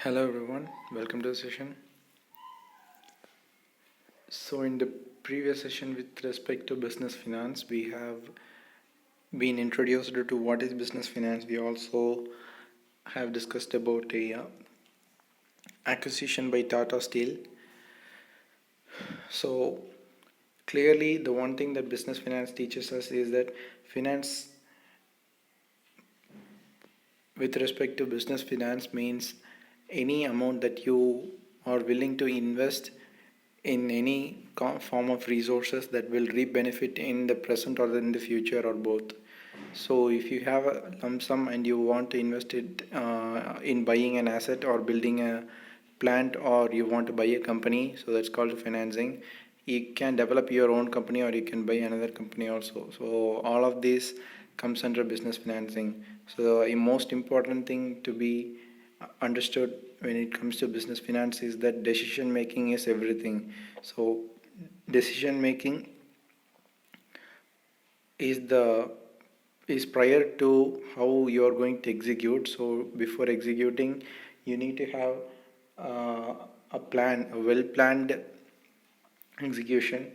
Hello everyone, welcome to the session. So in the previous session with respect to business finance, we have been introduced to what is business finance. We also have discussed about a acquisition by Tata Steel. So clearly the one thing that business finance teaches us is that finance with respect to business finance means any amount that you are willing to invest in any form of resources that will reap benefit in the present or in the future or both. So if you have a lump sum and you want to invest it in buying an asset or building a plant, or you want to buy a company, so that's called financing. You can develop your own company or you can buy another company also. So all of this comes under business financing. So the most important thing to be understood when it comes to business finance is that decision making is everything. So decision making is prior to how you are going to execute. So before executing, you need to have a plan, a well planned execution.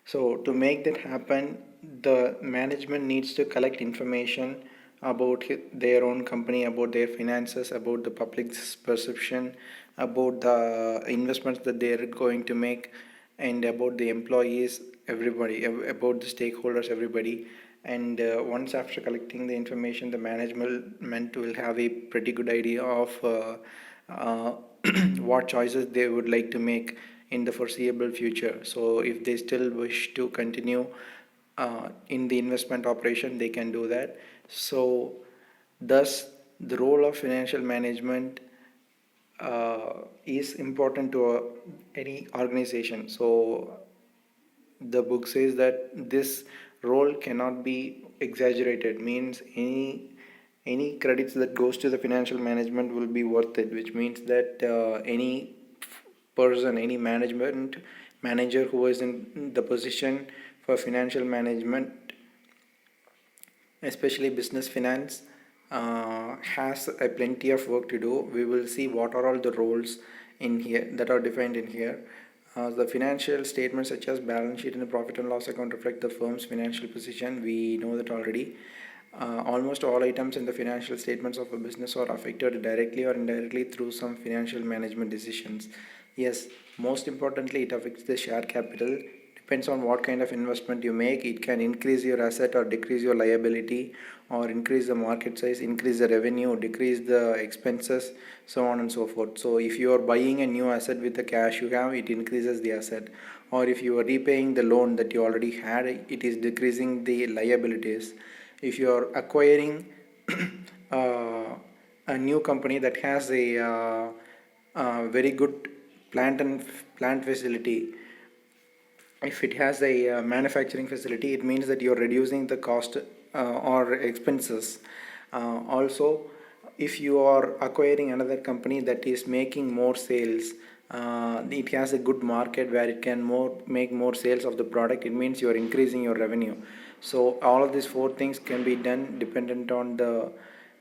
So to make that happen, the management needs to collect information about their own company, about their finances, about the public's perception, about the investments that they are going to make, and about the employees, everybody, about the stakeholders, everybody. And once after collecting the information, the management will have a pretty good idea of uh, what choices they would like to make in the foreseeable future. So if they still wish to continue in the investment operation, they can do that. So thus the role of financial management is important to any organization. So the book says that this role cannot be exaggerated, means any credits that goes to the financial management will be worth it, which means that any person, any management manager who is in the position for financial management, especially business finance, has a plenty of work to do. We will see what are all the roles in here that are defined in here. The financial statements such as balance sheet and the profit and loss account reflect the firm's financial position. We know that already. Almost all items in the financial statements of a business are affected directly or indirectly through some financial management decisions. Yes, most importantly, it affects the share capital. Depends on what kind of investment you make. It can increase your asset or decrease your liability, or increase the market size, increase the revenue, decrease the expenses, so on and so forth. So if you are buying a new asset with the cash you have, it increases the asset, or if you are repaying the loan that you already had, it is decreasing the liabilities. If you are acquiring a new company that has a very good plant facility, if it has a manufacturing facility, it means that you're reducing the cost or expenses. Also, if you are acquiring another company that is making more sales, it has a good market where it can make more sales of the product, it means you are increasing your revenue. So all of these four things can be done dependent on the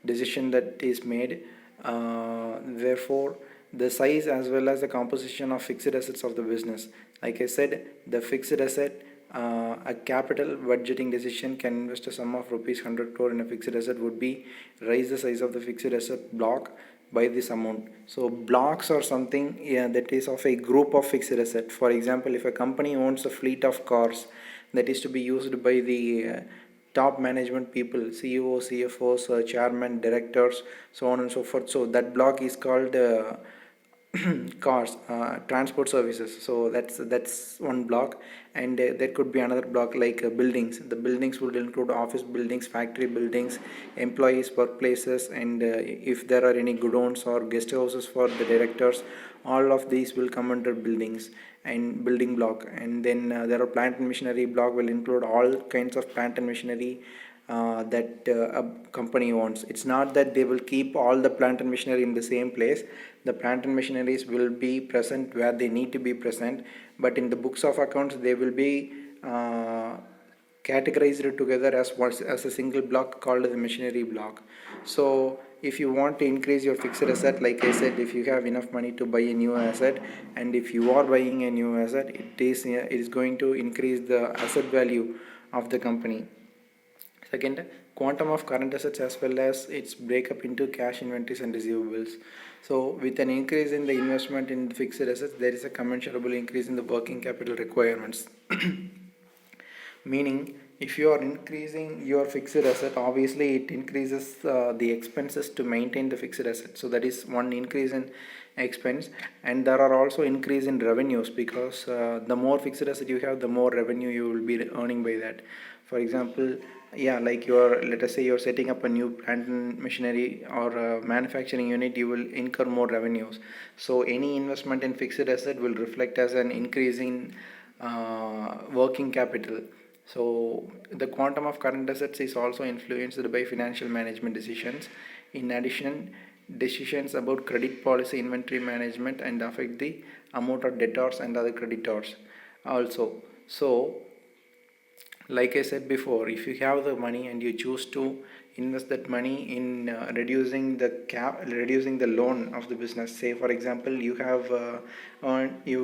decision that is made. Therefore, the size as well as the composition of fixed assets of the business. Like I said, the fixed asset, a capital budgeting decision can invest a sum of rupees 100 crore in a fixed asset would be raise the size of the fixed asset block by this amount. So blocks are something, yeah, that is of a group of fixed asset. For example, if a company owns a fleet of cars that is to be used by the top management people, CEO, CFOs, chairman, directors, so on and so forth. So that block is called cars, transport services. So that's one block. And there could be another block like buildings. The buildings would include office buildings, factory buildings, employees workplaces, and if there are any godowns or guest houses for the directors, all of these will come under buildings and building block. And then there are plant and machinery block, will include all kinds of plant and machinery that a company owns. It's not that they will keep all the plant and machinery in the same place. The plant and machineries will be present where they need to be present, but in the books of accounts they will be categorized together as a single block called the machinery block. So if you want to increase your fixed asset, like I said, if you have enough money to buy a new asset, and if you are buying a new asset, it is going to increase the asset value of the company. Second, quantum of current assets as well as its breakup into cash, inventories and receivables. So with an increase in the investment in fixed assets, there is a commensurable increase in the working capital requirements. Meaning, if you are increasing your fixed asset, obviously it increases the expenses to maintain the fixed asset. So that is one increase in expense, and there are also increase in revenues, because the more fixed asset you have, the more revenue you will be earning by that. For example, yeah, like let us say you're setting up a new plant and machinery or a manufacturing unit, you will incur more revenues. So any investment in fixed asset will reflect as an increase in working capital. So the quantum of current assets is also influenced by financial management decisions. In addition, decisions about credit policy, inventory management, and affect the amount of debtors and other creditors also. So like I said before, if you have the money and you choose to invest that money in reducing the loan of the business. Say for example, you've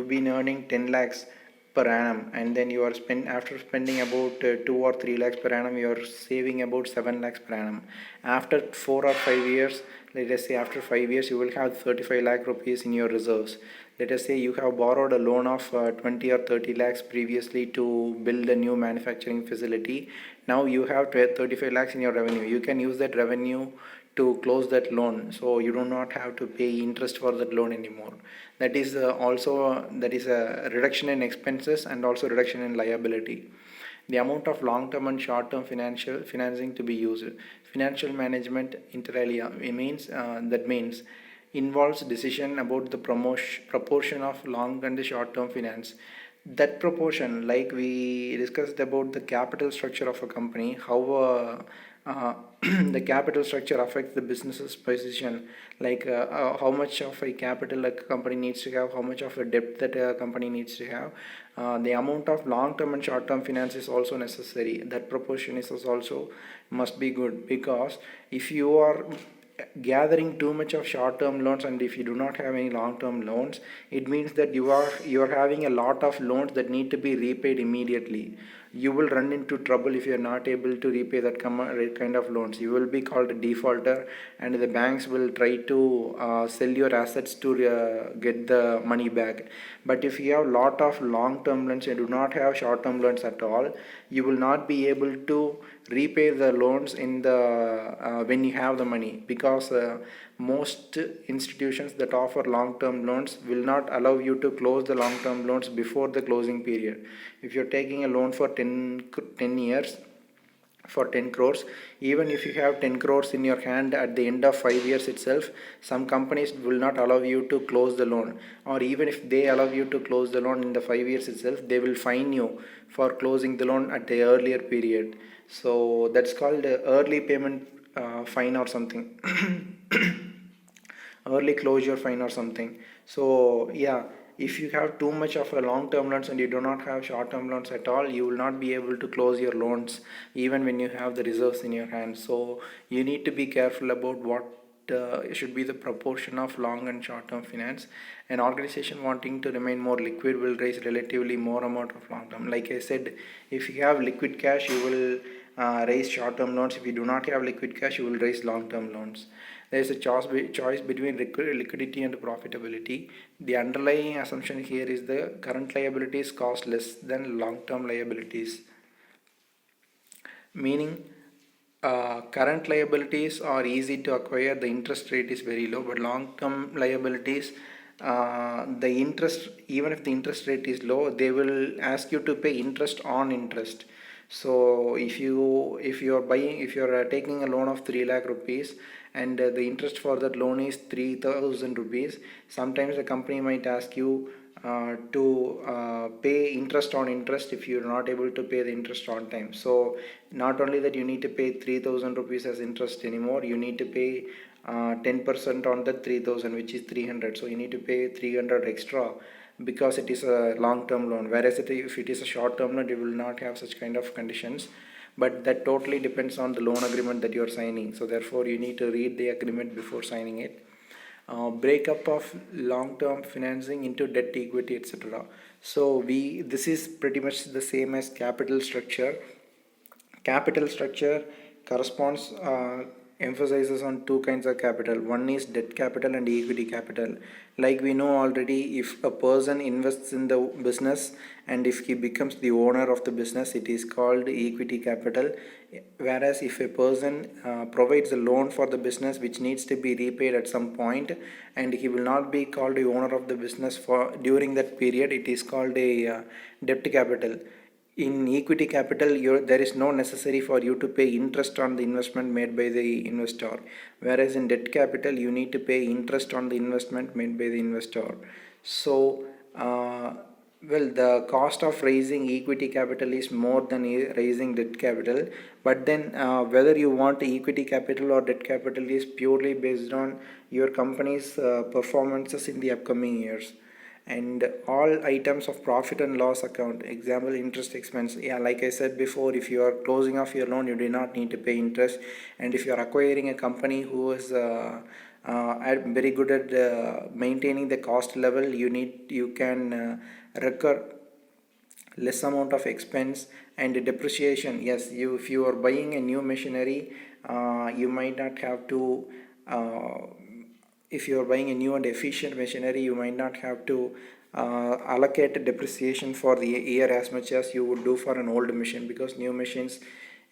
been earning 10 lakhs per annum, and then you are after spending about 2 or 3 lakhs per annum, you are saving about 7 lakhs per annum. After 4 or 5 years, let us say after 5 years, you will have 35 lakh rupees in your reserves. Let us say you have borrowed a loan of 20 or 30 lakhs previously to build a new manufacturing facility. Now you have 35 lakhs in your revenue. You can use that revenue to close that loan, so you do not have to pay interest for that loan anymore. That is a reduction in expenses and also reduction in liability. The amount of long-term and short-term financing to be used. Financial management inter alia means involves decision about the proportion of long and short-term finance. That proportion, like we discussed about the capital structure of a company, how the capital structure affects the business's position, like how much of a capital a company needs to have, how much of a debt that a company needs to have. The amount of long-term and short-term finance is also necessary. That proportion is also must be good, because if you are gathering too much of short-term loans and if you do not have any long-term loans, it means that you are having a lot of loans that need to be repaid immediately. You will run into trouble if you are not able to repay that kind of loans. You will be called a defaulter, and the banks will try to sell your assets to get the money back. But if you have lot of long-term loans and do not have short-term loans at all, you will not be able to repay the loans in the when you have the money, because most institutions that offer long-term loans will not allow you to close the long-term loans before the closing period. If you're taking a loan for 10 years for 10 crores, even if you have 10 crores in your hand at the end of 5 years itself, some companies will not allow you to close the loan. Or even if they allow you to close the loan in the 5 years itself, they will fine you for closing the loan at the earlier period. So that's called early payment fine or something. Early closure fine or something. So yeah, if you have too much of a long-term loans and you do not have short-term loans at all, you will not be able to close your loans even when you have the reserves in your hand. So you need to be careful about what should be the proportion of long and short-term finance. An organization wanting to remain more liquid will raise relatively more amount of long-term. Like I said, if you have liquid cash, you will raise short-term loans. If you do not have liquid cash, you will raise long-term loans. There is a choice between liquidity and profitability. The underlying assumption here is the current liabilities cost less than long-term liabilities. Meaning, current liabilities are easy to acquire, the interest rate is very low, but long-term liabilities, the interest, even if the interest rate is low, they will ask you to pay interest on interest. So if you are taking a loan of 3 lakh rupees, and the interest for that loan is 3,000 rupees, sometimes the company might ask you to pay interest on interest if you're not able to pay the interest on time. So not only that you need to pay 3,000 rupees as interest anymore, you need to pay 10% on the 3,000, which is 300. So you need to pay 300 extra, because it is a long-term loan. Whereas if it is a short-term loan, you will not have such kind of conditions. but that totally depends on the loan agreement that you are signing. So therefore you need to read the agreement before signing it. Breakup of long-term financing into debt, equity, etc. So this is pretty much the same as capital structure. Capital structure corresponds emphasizes on two kinds of capital. One is debt capital and equity capital. Like we know already, if a person invests in the business and if he becomes the owner of the business, it is called equity capital. Whereas if a person provides a loan for the business which needs to be repaid at some point, and he will not be called the owner of the business for during that period, it is called a debt capital. In equity capital, there is no necessary for you to pay interest on the investment made by the investor, whereas in debt capital you need to pay interest on the investment made by the investor. So well, the cost of raising equity capital is more than raising debt capital, but then whether you want equity capital or debt capital is purely based on your company's performances in the upcoming years. And all items of profit and loss account, example interest expense, yeah, like I said before, if you are closing off your loan you do not need to pay interest, and if you are acquiring a company who is very good at maintaining the cost level, you can recur less amount of expense. And depreciation, yes, if you are buying a new machinery, you might not have to if you are buying a new and efficient machinery, you might not have to allocate depreciation for the year as much as you would do for an old machine, because new machines,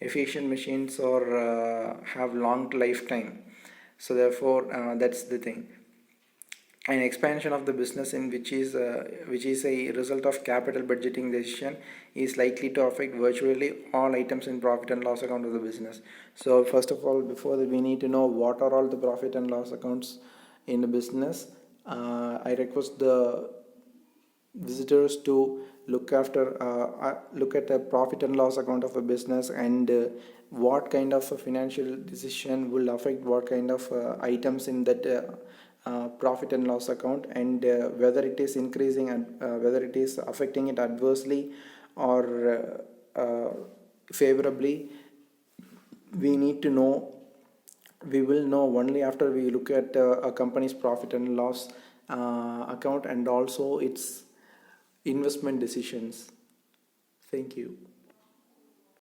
efficient machines, or have long lifetime. So therefore that's the thing. An expansion of the business in which is a result of capital budgeting decision is likely to affect virtually all items in profit and loss account of the business. So first of all, before that, we need to know what are all the profit and loss accounts in the business. I request the visitors to look at the profit and loss account of a business, and what kind of a financial decision will affect what kind of items in that profit and loss account, and whether it is increasing and whether it is affecting it adversely or favorably. We need to know, we will know only after we look at a company's profit and loss account and also its investment decisions. Thank you.